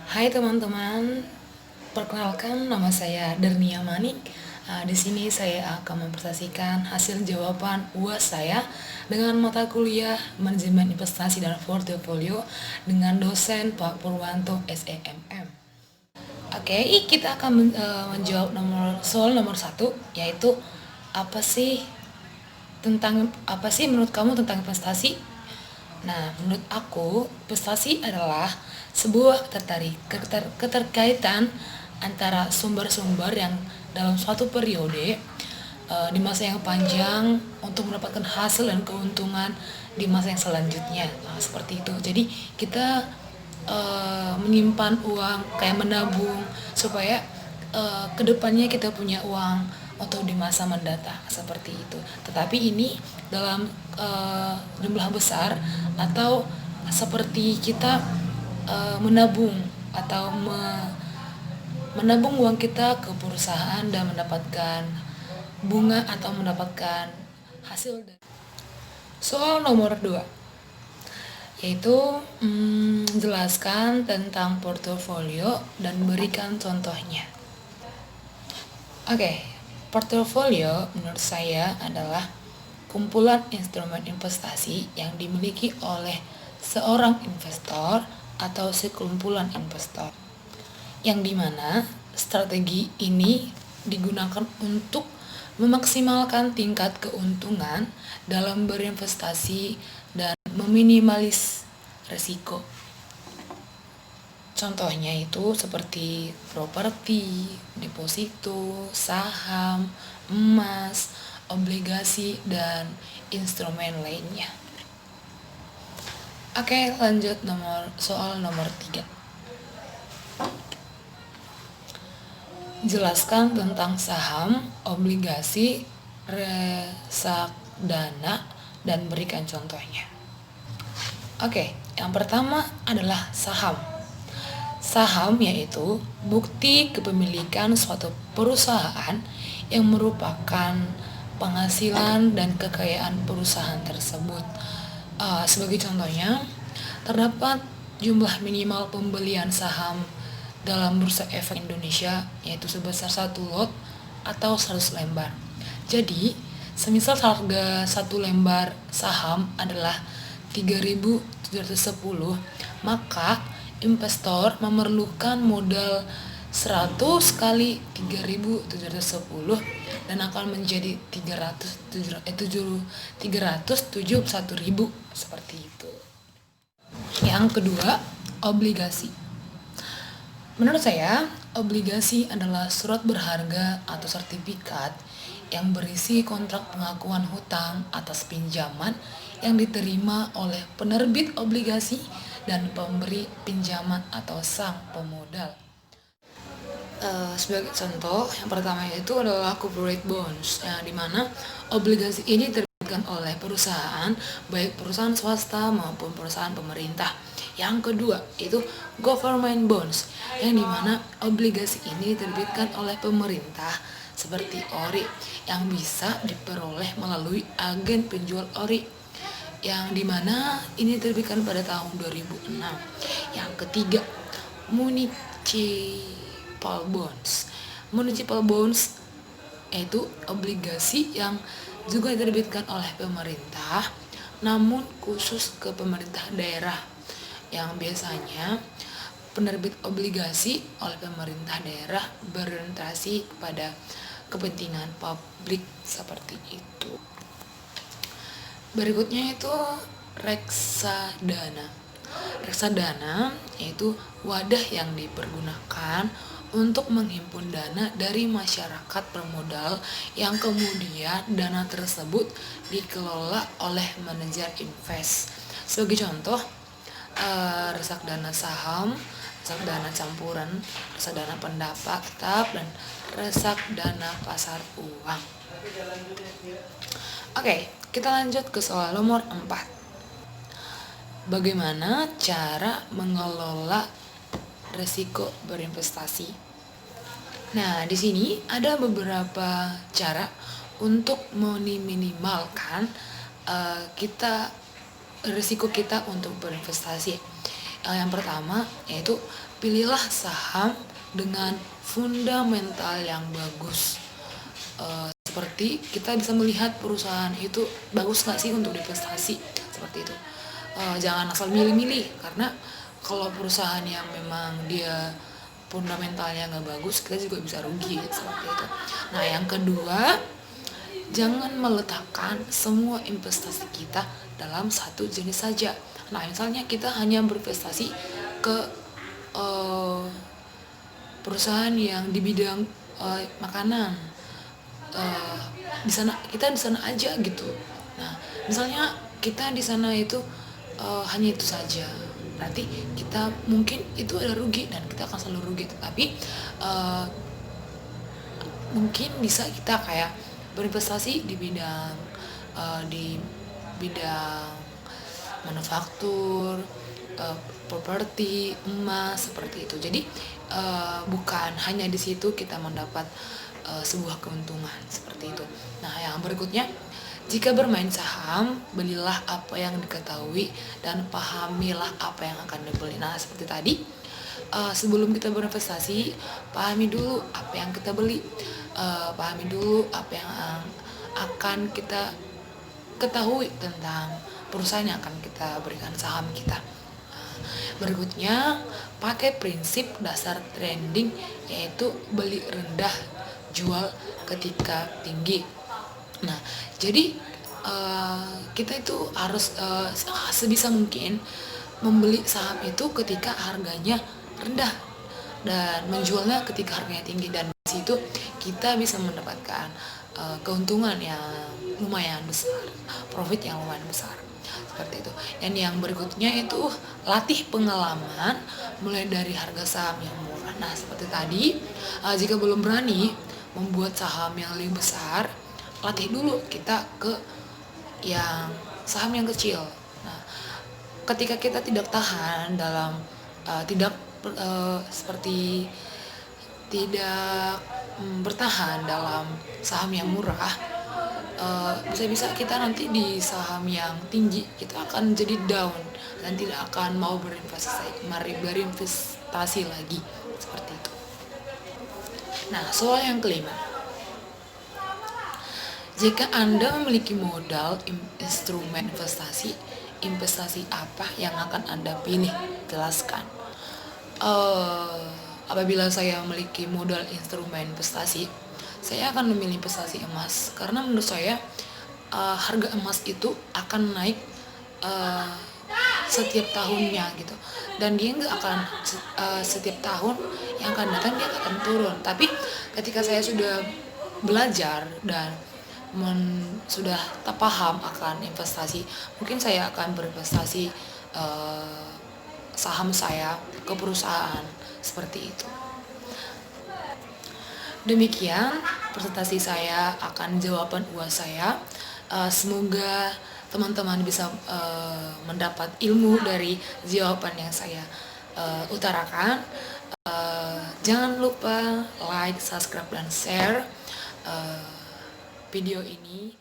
Hai teman-teman, perkenalkan nama saya Dernia Manik. Di sini saya akan mempresentasikan hasil jawaban UAS saya dengan mata kuliah Manajemen Investasi dan Portofolio dengan dosen Pak Purwanto SEMM. Oke, kita akan menjawab soal nomor satu, yaitu apa sih menurut kamu tentang investasi? Nah, menurut aku, investasi adalah sebuah keterkaitan antara sumber-sumber yang dalam suatu periode di masa yang panjang untuk mendapatkan hasil dan keuntungan di masa yang selanjutnya. Nah, seperti itu. Jadi kita menyimpan uang kayak menabung supaya kedepannya kita punya uang untuk di masa mendatang seperti itu. Tetapi ini dalam jumlah besar atau seperti kita menabung atau menabung uang kita ke perusahaan dan mendapatkan bunga atau mendapatkan hasil dari soal nomor 2, yaitu jelaskan tentang portofolio dan berikan contohnya. Oke, portofolio menurut saya adalah kumpulan instrumen investasi yang dimiliki oleh seorang investor atau sekumpulan investor, yang dimana strategi ini digunakan untuk memaksimalkan tingkat keuntungan dalam berinvestasi dan meminimalis risiko. Contohnya itu seperti properti, deposito, saham, emas, obligasi, dan instrumen lainnya. Oke, lanjut soal nomor 3. Jelaskan tentang saham, obligasi, reksadana, dan berikan contohnya. Oke, yang pertama adalah saham. Saham yaitu bukti kepemilikan suatu perusahaan yang merupakan penghasilan dan kekayaan perusahaan tersebut. Sebagai contohnya, terdapat jumlah minimal pembelian saham dalam Bursa Efek Indonesia yaitu sebesar 1 lot atau 100 lembar. Jadi, semisal harga 1 lembar saham adalah 3.710, maka investor memerlukan modal 100 kali 3.710 dan akan menjadi 371.000 seperti itu. Yang kedua, obligasi. Menurut saya, obligasi adalah surat berharga atau sertifikat yang berisi kontrak pengakuan hutang atas pinjaman yang diterima oleh penerbit obligasi dan pemberi pinjaman atau sang pemodal. Sebagai contoh, yang pertama itu adalah corporate bonds, yang dimana obligasi ini diterbitkan oleh perusahaan, baik perusahaan swasta maupun perusahaan pemerintah. Yang kedua itu government bonds, yang dimana obligasi ini diterbitkan oleh pemerintah seperti ORI yang bisa diperoleh melalui agen penjual ORI, yang dimana ini diterbitkan pada tahun 2006. Yang ketiga, municipal bonds. Municipal bonds yaitu obligasi yang juga diterbitkan oleh pemerintah, namun khusus ke pemerintah daerah, yang biasanya penerbit obligasi oleh pemerintah daerah berorientasi kepada kepentingan publik seperti itu. Berikutnya itu reksadana. Reksadana yaitu wadah yang dipergunakan untuk menghimpun dana dari masyarakat bermodal yang kemudian dana tersebut dikelola oleh manajer invest. Sebagai contoh, reksadana saham, reksadana campuran, reksadana pendapat tetap, dan reksadana pasar uang. Oke, kita lanjut ke soal nomor 4. Bagaimana cara mengelola risiko berinvestasi? Nah, di sini ada beberapa cara untuk meminimalkan risiko kita untuk berinvestasi. Yang pertama yaitu pilihlah saham dengan fundamental yang bagus. Seperti kita bisa melihat perusahaan itu bagus nggak sih untuk divestasi, seperti itu. Jangan asal milih-milih, karena kalau perusahaan yang memang dia fundamentalnya nggak bagus, kita juga bisa rugi, seperti itu. Nah, yang kedua, jangan meletakkan semua investasi kita dalam satu jenis saja. Nah, misalnya kita hanya berinvestasi ke uh, perusahaan yang di bidang makanan, uh, di sana kita di sana aja gitu. Nah, misalnya kita di sana itu hanya itu saja, berarti kita mungkin itu ada rugi dan kita akan selalu rugi. Tetapi uh, mungkin bisa kita kayak berinvestasi di bidang manufaktur, properti, emas, seperti itu. Jadi bukan hanya di situ kita mendapat sebuah keuntungan, seperti itu. Nah, yang berikutnya, jika bermain saham, belilah apa yang diketahui dan pahamilah apa yang akan dibeli. Nah, seperti tadi, sebelum kita berinvestasi, pahami dulu apa yang kita beli, pahami dulu apa yang akan kita ketahui tentang perusahaan yang akan kita berikan saham kita. Berikutnya, pakai prinsip dasar trading, yaitu beli rendah, jual ketika tinggi. Nah, jadi kita itu harus sebisa mungkin membeli saham itu ketika harganya rendah dan menjualnya ketika harganya tinggi, dan di situ kita bisa mendapatkan keuntungan yang lumayan besar, profit yang lumayan besar, seperti itu. Dan yang berikutnya itu latih pengalaman mulai dari harga saham yang murah. Nah, seperti tadi, jika belum berani membuat saham yang lebih besar, latih dulu kita ke yang saham yang kecil. Nah, ketika kita tidak tahan dalam tidak seperti tidak bertahan dalam saham yang murah, bisa-bisa kita nanti di saham yang tinggi kita akan jadi down dan tidak akan mau berinvestasi lagi, seperti itu. Nah, soal yang kelima, jika Anda memiliki modal instrumen investasi apa yang akan Anda pilih? Jelaskan. Apabila saya memiliki modal instrumen investasi, saya akan memilih investasi emas, karena menurut saya harga emas itu akan naik setiap tahunnya gitu, dan dia nggak akan setiap tahun yang akan datang dia akan turun. Tapi ketika saya sudah belajar dan sudah paham akan investasi, mungkin saya akan berinvestasi saham saya ke perusahaan, seperti itu. Demikian presentasi saya akan jawaban UAS saya. Semoga teman-teman bisa mendapat ilmu dari jawaban yang saya utarakan. Jangan lupa like, subscribe, dan share video ini.